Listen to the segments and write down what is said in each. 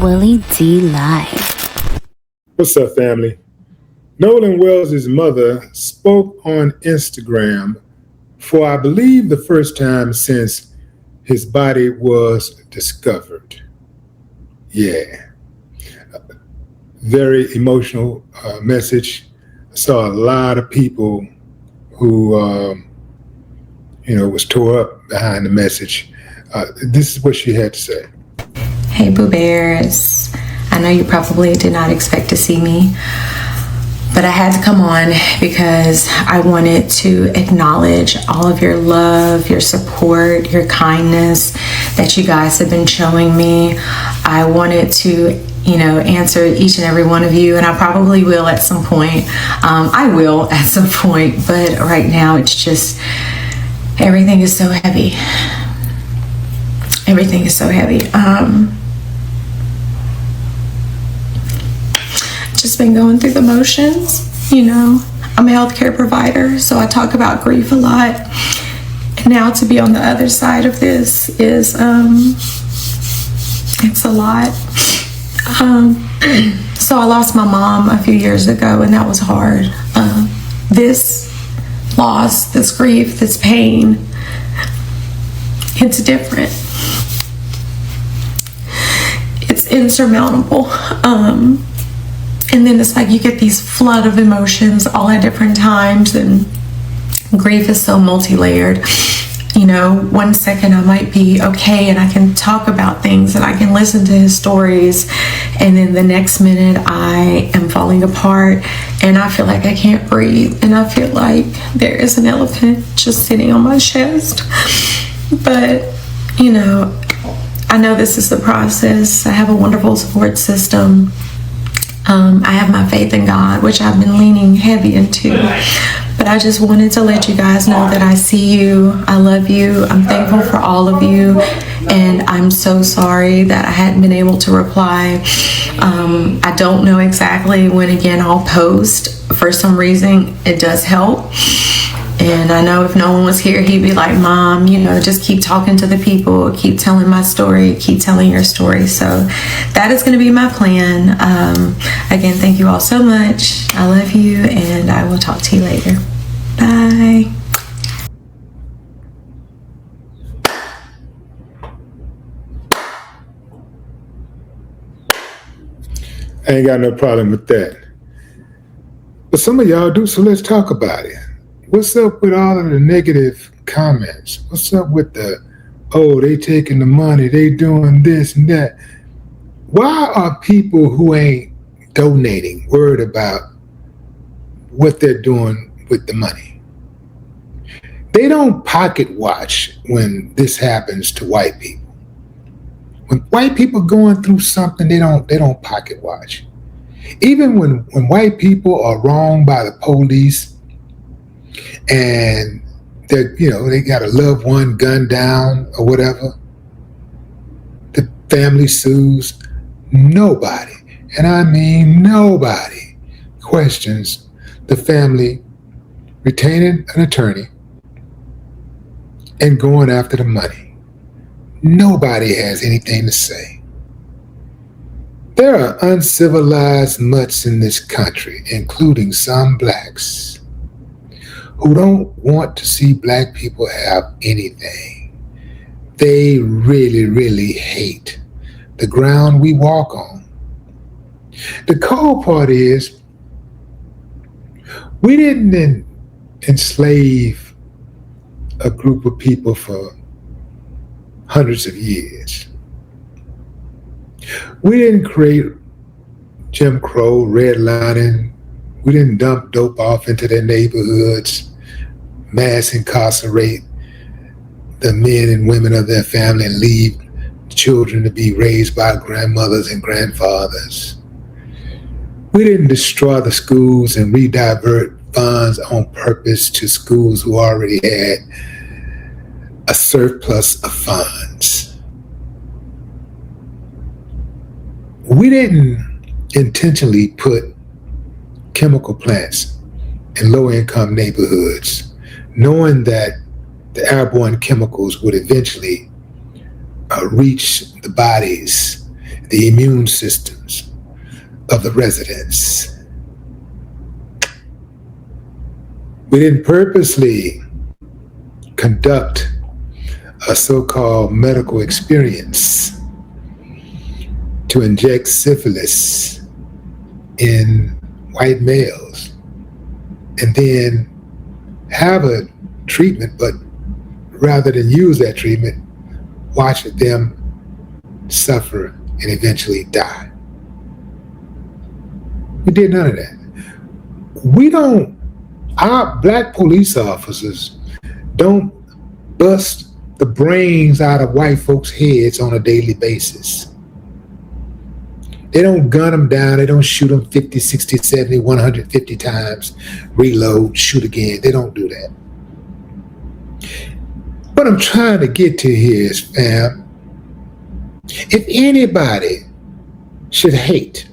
Willie D Live. What's up, family? Nolan Wells' mother spoke on Instagram for, I believe, the first time since his body was discovered. Yeah. Very emotional message. I saw a lot of people who, was tore up behind the message. This is what she had to say. Hey, Boo Bears. I know you probably did not expect to see me, but I had to come on because I wanted to acknowledge all of your love, your support, your kindness that you guys have been showing me. I wanted to answer each and every one of you, and I probably will at some point. I will at some point, but right now it's just, everything is so heavy. Everything is so heavy. Just been going through the motions. I'm a healthcare provider, so I talk about grief a lot. And now to be on the other side of this is, it's a lot. So I lost my mom a few years ago, and that was hard. This loss, this grief, this pain, it's different. It's insurmountable. And then it's like you get these flood of emotions all at different times, and grief is so multi-layered. 1 second I might be okay and I can talk about things and I can listen to his stories, and then the next minute I am falling apart and I feel like I can't breathe, and I feel like there is an elephant just sitting on my chest. But I know this is the process. I have a wonderful support system. I have my faith in God, which I've been leaning heavy into. But I just wanted to let you guys know that I see you. I love you. I'm thankful for all of you. And I'm so sorry that I hadn't been able to reply. I don't know exactly when again I'll post. For some reason, it does help. And I know if Nolan was here, he'd be like, Mom, just keep talking to the people, keep telling my story, keep telling your story. So that is going to be my plan. Again, thank you all so much. I love you, and I will talk to you later. Bye. I ain't got no problem with that. But some of y'all do, so let's talk about it. What's up with all of the negative comments? What's up with they taking the money, they doing this and that? Why are people who ain't donating worried about what they're doing with the money? They don't pocket watch when this happens to white people. When white people going through something, they don't pocket watch. Even when white people are wronged by the police, and they got a loved one gunned down or whatever, the family sues. Nobody, and I mean nobody, questions the family retaining an attorney and going after the money. Nobody has anything to say. There are uncivilized mutts in this country, including some blacks, who don't want to see black people have anything. They really, really hate the ground we walk on. The cold part is, we didn't enslave a group of people for hundreds of years. We didn't create Jim Crow, redlining. We didn't dump dope off into their neighborhoods, mass incarcerate the men and women of their family, and leave children to be raised by grandmothers and grandfathers. We didn't destroy the schools and redivert funds on purpose to schools who already had a surplus of funds. We didn't intentionally put chemical plants in low-income neighborhoods, knowing that the airborne chemicals would eventually reach the bodies the immune systems of the residents. We didn't purposely conduct a so-called medical experience to inject syphilis in white males and then have a treatment, but rather than use that treatment, watch them suffer and eventually die. We did none of that. Our black police officers don't bust the brains out of white folks' heads on a daily basis. They don't gun them down. They don't shoot them 50, 60, 70, 150 times, reload, shoot again. They don't do that. What I'm trying to get to here is, fam, if anybody should hate,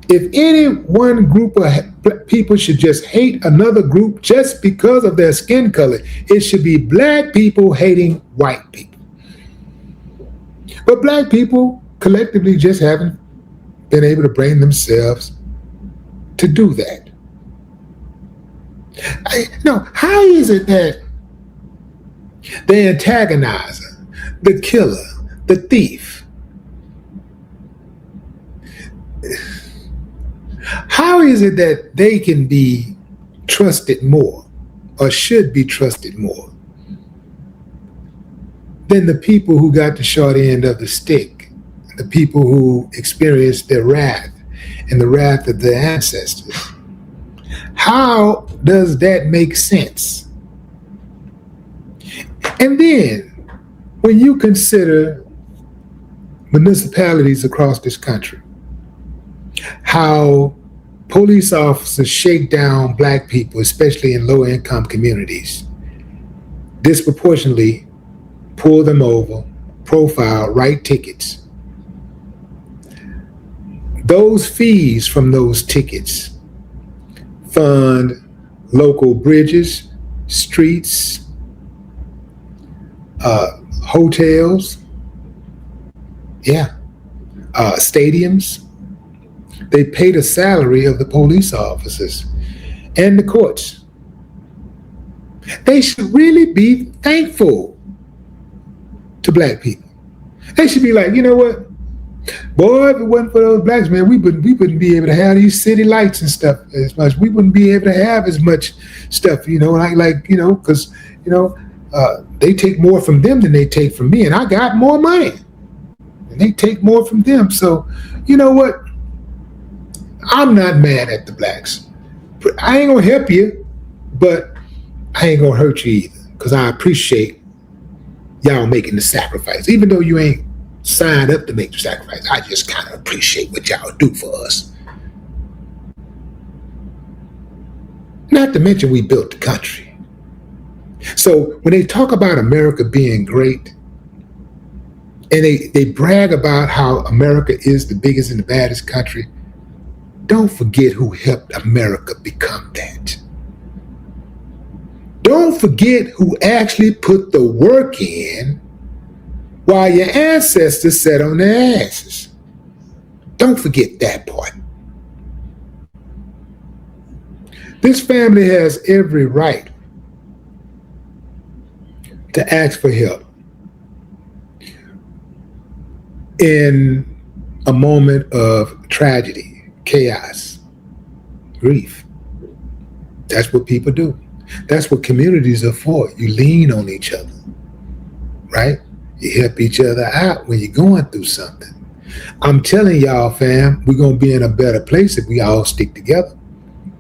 if any one group of people should just hate another group just because of their skin color, it should be black people hating white people. But black people collectively just haven't been able to bring themselves to do that. How is it that the antagonizer, the killer, the thief, how is it that they can be trusted more or should be trusted more than the people who got the short end of the stick, the people who experienced their wrath and the wrath of their ancestors? How does that make sense? And then when you consider municipalities across this country, how police officers shake down black people, especially in low-income communities, disproportionately pull them over, profile, write tickets. Those fees from those tickets fund local bridges, streets, hotels, stadiums. They pay the salary of the police officers and the courts. They should really be thankful to black people. They should be like, you know what? Boy, if it wasn't for those blacks, man, we wouldn't be able to have these city lights and stuff as much. We wouldn't be able to have as much stuff, because, they take more from them than they take from me, and I got more money, and they take more from them. So, you know what? I'm not mad at the blacks. I ain't gonna help you, but I ain't gonna hurt you either, because I appreciate y'all making the sacrifice. Even though you ain't signed up to make the sacrifice, I just kind of appreciate what y'all do for us. Not to mention we built the country. So when they talk about America being great, and they brag about how America is the biggest and the baddest country, don't forget who helped America become that. Don't forget who actually put the work in while your ancestors sat on their asses. Don't forget that part. This family has every right to ask for help in a moment of tragedy, chaos, grief. That's what people do. That's what communities are for. You lean on each other, right? You help each other out when you're going through something. I'm telling y'all, fam, we're going to be in a better place if we all stick together.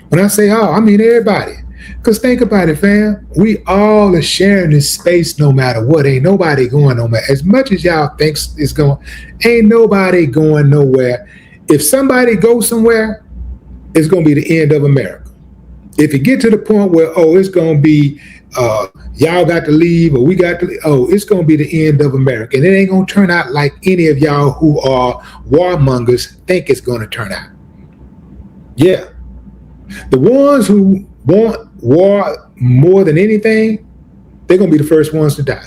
When I say all, I mean everybody. Because think about it, fam. We all are sharing this space no matter what. Ain't nobody going nowhere. As much as y'all think it's going, ain't nobody going nowhere. If somebody goes somewhere, it's going to be the end of America. If it get to the point where, it's going to be, y'all got to leave or we got to leave, it's going to be the end of America. And it ain't going to turn out like any of y'all who are warmongers think it's going to turn out. Yeah. The ones who want war more than anything, they're going to be the first ones to die.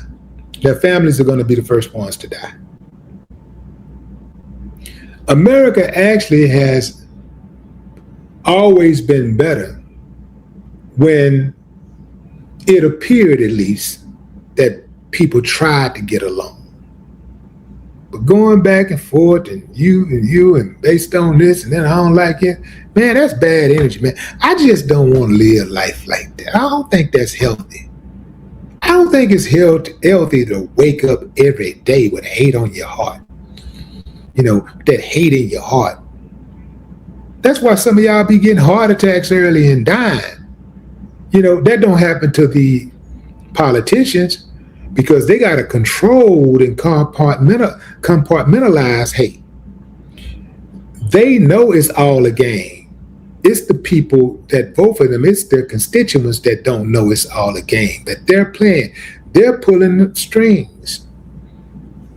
Their families are going to be the first ones to die. America actually has always been better when it appeared, at least, that people tried to get along. But going back and forth and you and based on this and then I don't like it, man, that's bad energy, man. I just don't want to live life like that. I don't think that's healthy. I don't think it's healthy to wake up every day with hate on your heart. You know, that hate in your heart. That's why some of y'all be getting heart attacks early and dying. You know, that don't happen to the politicians because they got a controlled and compartmentalized hate. They know it's all a game. It's the people that vote for them. It's their constituents that don't know it's all a game, that they're playing. They're pulling the strings.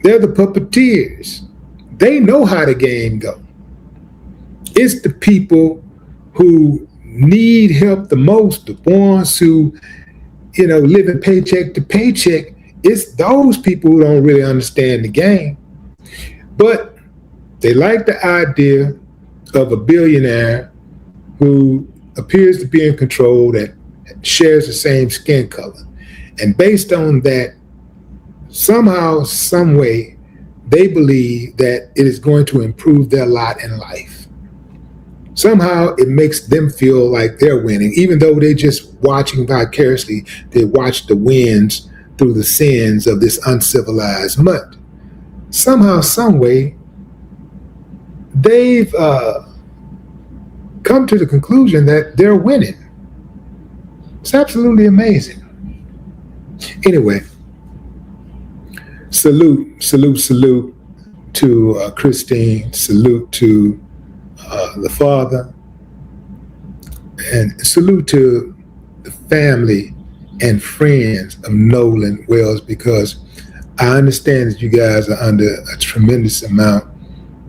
They're the puppeteers. They know how the game goes. It's the people who need help the most, the ones who, you know, living paycheck to paycheck. It's those people who don't really understand the game. But they like the idea of a billionaire who appears to be in control, that shares the same skin color. And based on that, somehow, some way, they believe that it is going to improve their lot in life. Somehow it makes them feel like they're winning, even though they're just watching vicariously. They watch the wins through the sins of this uncivilized mutt. Somehow, some way, they've come to the conclusion that they're winning. It's absolutely amazing. Anyway, salute to Christine, salute to the father, and salute to the family and friends of Nolan Wells, because I understand that you guys are under a tremendous amount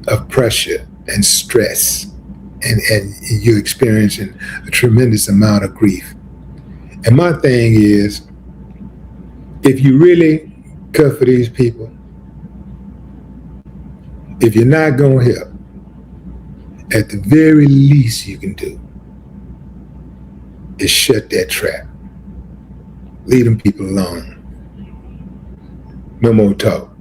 of pressure and stress, and you're experiencing a tremendous amount of grief. And my thing is, if you really care for these people, if you're not going to help, at the very least you can do is shut that trap. Leave them people alone. No more talk.